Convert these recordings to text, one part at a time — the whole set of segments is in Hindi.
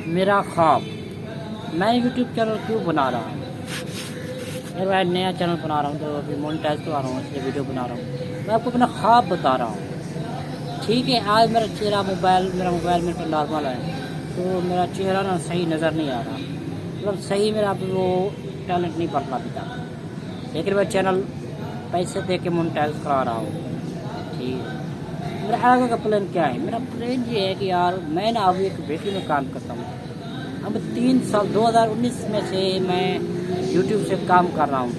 मेरा ख्वाब, मैं यूट्यूब चैनल क्यों बना रहा हूँ। यार मैं नया चैनल बना रहा हूँ तो अभी मोनेटाइज करवा रहा हूँ, इसलिए वीडियो बना रहा हूँ। मैं आपको अपना ख्वाब बता रहा हूँ। ठीक है, आज मेरा चेहरा मेरा मोबाइल मेरे पर नॉर्मल है, तो मेरा चेहरा ना सही नज़र नहीं आ रहा, मतलब सही मेरा वो टैलेंट नहीं बढ़ पाता। लेकिन मैं चैनल पैसे दे के मोनेटाइज करा रहा हूँ। ठीक है, मेरा आगे का प्लान क्या है। मेरा प्लान ये है कि यार मैं ना अभी एक बेकरी में काम करता हूँ। अब 3 साल 2019 में से मैं यूट्यूब से काम कर रहा हूँ।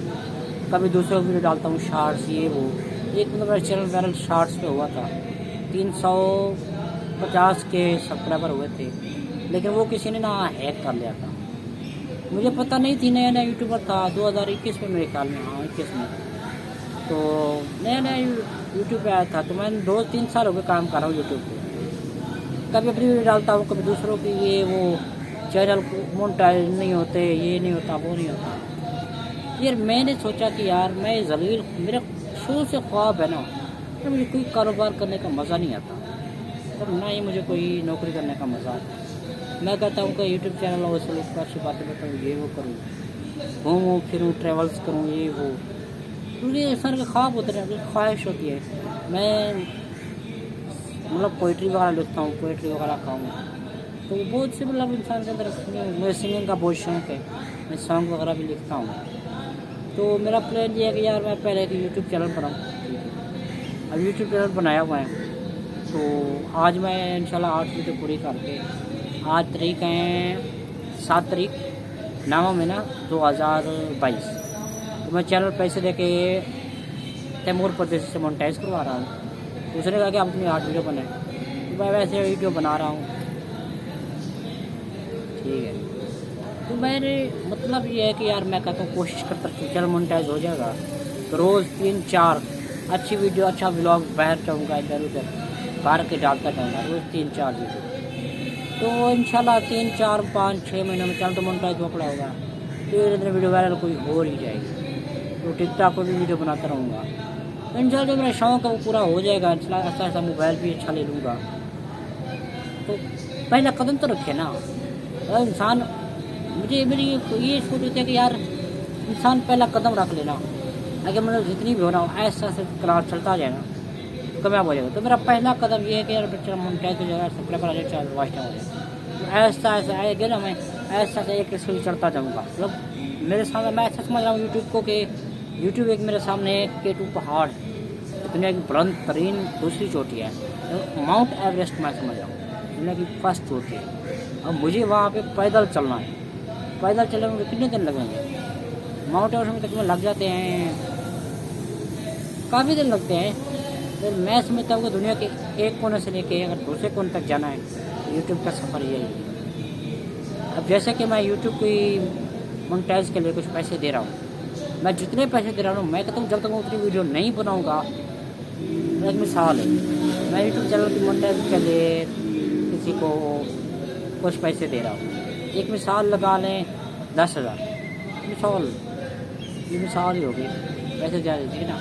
कभी दूसरे वीडियो डालता हूँ, शॉर्ट्स ये वो। एक मतलब मेरा चैनल वायरल शॉर्ट्स पे हुआ था, 350 के सब्सक्राइबर हुए थे, लेकिन वो किसी ने ना हैक कर लिया था। मुझे पता नहीं थी, नया नया यूट्यूबर था 2021 में, मेरे ख्याल में, हाँ 21 में। तो नया नया यूट्यूब पे आया था, तो मैंने 2-3 साल हो गए काम कर रहा हूँ यूट्यूब पे। कभी अपनी वीडियो डालता हूँ, कभी दूसरों की, ये वो चैनल मोनेटाइज नहीं होते, ये नहीं होता, वो नहीं होता। यार मैंने सोचा कि यार मैं जलील, मेरा शुरू से ख्वाब है ना कि मुझे कोई कारोबार करने का मज़ा नहीं आता, और ना ही मुझे कोई नौकरी करने का मज़ा आता। मैं कहता हूँ कि यूट्यूब चैनल हो, इसलिए अच्छी बातें बताऊँ, ये वो करूँ, घूमूँ फिरूँ, ट्रेवल्स करूँ, ये वो, क्योंकि इंसान का ख्वाब होता है, ख्वाहिश होती है। मैं मतलब पोइट्री वगैरह लिखता हूँ, पोइट्री वगैरह खाऊँ, तो बहुत से मतलब इंसान के अंदर, मुझे सिंगिंग का बहुत शौक है, मैं सॉन्ग वगैरह भी लिखता हूँ। तो मेरा प्लान ये है कि यार मैं पहले एक यूट्यूब चैनल बनाऊँ। अब यूट्यूब चैनल बनाया हुआ है, तो आज मैं इंशाल्लाह 8 वीडियो पूरी करके, आज तारीख है 7 तारीख 9वां महीना 2022, तो मैं चैनल पैसे दे के तैमूर प्रदेश से मोनेटाइज करवा रहा हूँ। उसने कहा कि आप अपनी 8 वीडियो बनाए, तो मैं वैसे वीडियो बना रहा हूँ। ठीक है, तो मेरे मतलब ये है कि यार मैं कहता हूँ कोशिश करता हूँ चैनल मोनेटाइज हो जाएगा तो रोज़ 3-4 अच्छी वीडियो, अच्छा व्लॉग बाहर जाऊँगा, इधर उधर बाहर के डालता जाऊँगा, रोज़ 3-4 वीडियो। तो इंशाल्लाह 3-4-5-6 महीनों में चैनल तो मोनेटाइज हो पड़ा होगा, तो इधर वीडियो वायरल कोई हो ही जाएगी। तो टिकटॉक पर भी वीडियो बनाता रहूँगा, तो इंशाल्लाह जो मेरा शौक़ है वो पूरा हो जाएगा। अच्छा अच्छा मोबाइल भी अच्छा ले लूँगा। तो पहला कदम तो रखे ना इंसान। मुझे मेरी ये सोच होती है कि यार इंसान पहला कदम रख लेना, अगर मतलब जितनी भी हो ना ऐसा ऐसे क्लास चलता जाए ना, कामयाब हो जाएगा। तो मेरा पहला कदम ये है कि यार बच्चा मोनेटाइज हो जाएगा, सब्सक्राइबर आ जाए, चैनल वॉच टाइम हो जाए, तो ऐसा ऐसा आएगा ना, मैं ऐसा ऐसा एक स्किल चढ़ता जाऊँगा। मतलब मेरे सामने मैं ऐसा समझ रहा हूँ यूट्यूब को कि यूट्यूब एक मेरे सामने K2 पहाड़, दुनिया की बुलंद तरीन दूसरी चोटी है, तो माउंट एवरेस्ट मैं समझ रहा हूँ दुनिया की फर्स्ट चोटी है। अब मुझे वहाँ पे पैदल चलना है, पैदल चलने में कितने दिन लगेंगे। माउंट एवरेस्ट में तकरीबन लग जाते हैं, काफ़ी दिन लगते हैं। फिर मैं समझता हूँ कि दुनिया के एक कोने से लेके अगर दूसरे कोने तक जाना है तो यूट्यूब का सफ़र यही है। अब जैसे कि मैं यूट्यूब की मोनेटाइज के लिए कुछ पैसे दे रहा हूँ, मैं जितने पैसे दे रहा हूँ, मैं कहता हूँ जब तक मैं उतनी वीडियो नहीं बनाऊँगा। एक मिसाल है, मैं यूट्यूब चैनल की मोनेटाइज के लिए किसी को कुछ पैसे दे रहा हूँ, एक मिसाल लगा लें 10,000 मिसाल, ये मिसाल ही होगी, पैसे ज़्यादा ठीक है ना,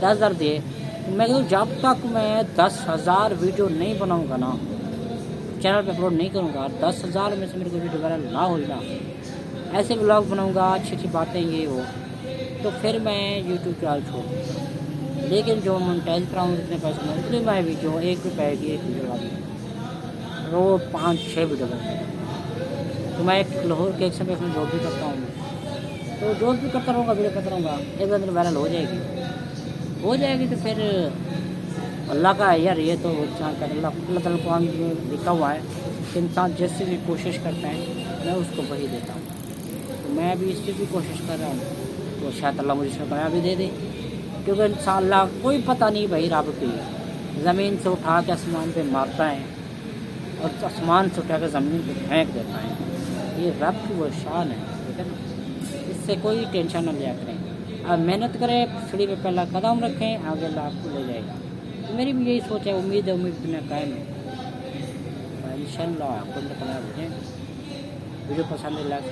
10,000 दिए। मैं कहूँ जब तक मैं 10,000 वीडियो नहीं बनाऊँगा ना, चैनल पे अपलोड नहीं करूँगा, 10,000 में से मेरे को वीडियो वायरल ना हो ना, ऐसे ब्लॉग बनाऊँगा, अच्छी अच्छी बातें ये वो, तो फिर मैं यूट्यूब चैनल छोड़ दूँगा। लेकिन जो मोनेटाइज कराऊँ जितने पैसे में, उतने मैं भी जो 1 रुपये की 1 वीडियो वाली रोज़ 5-6 वीडियो बनते हैं। तो मैं एक लाहौर के एक समय में जॉब भी करता हूँ, तो जॉब भी करता रहूँगा, वीडियो करता रहूँगा, एक बार वायरल हो जाएगी तो फिर अल्लाह का है यार, ये तो इंसान का अल्लाह ताला कुरान में लिखा हुआ है कि इंसान जैसे भी कोशिश करता है मैं उसको वही देता हूँ। तो मैं भी इस पर भी कोशिश कर रहा हूँ, तो शायद अल्लाह मुझे इसमें कामयाबी दे दे, क्योंकि इंशाअल्लाह कोई पता नहीं भाई, रब की ज़मीन से उठा के आसमान पे मारता है और आसमान से उठा के ज़मीन पे फेंक देता है, ये रब की वो शान है, ठीक है ना। इससे कोई टेंशन ना लिया करें, अब मेहनत करें, सीढ़ी पे पहला कदम रखें, आगे अल्लाह आपको ले जाएगा। तो मेरी भी यही सोच है, उम्मीद दुनिया कायम है, इंशाअल्लाह आपको कामयाब हो जाए। वीडियो पसंद है लाइक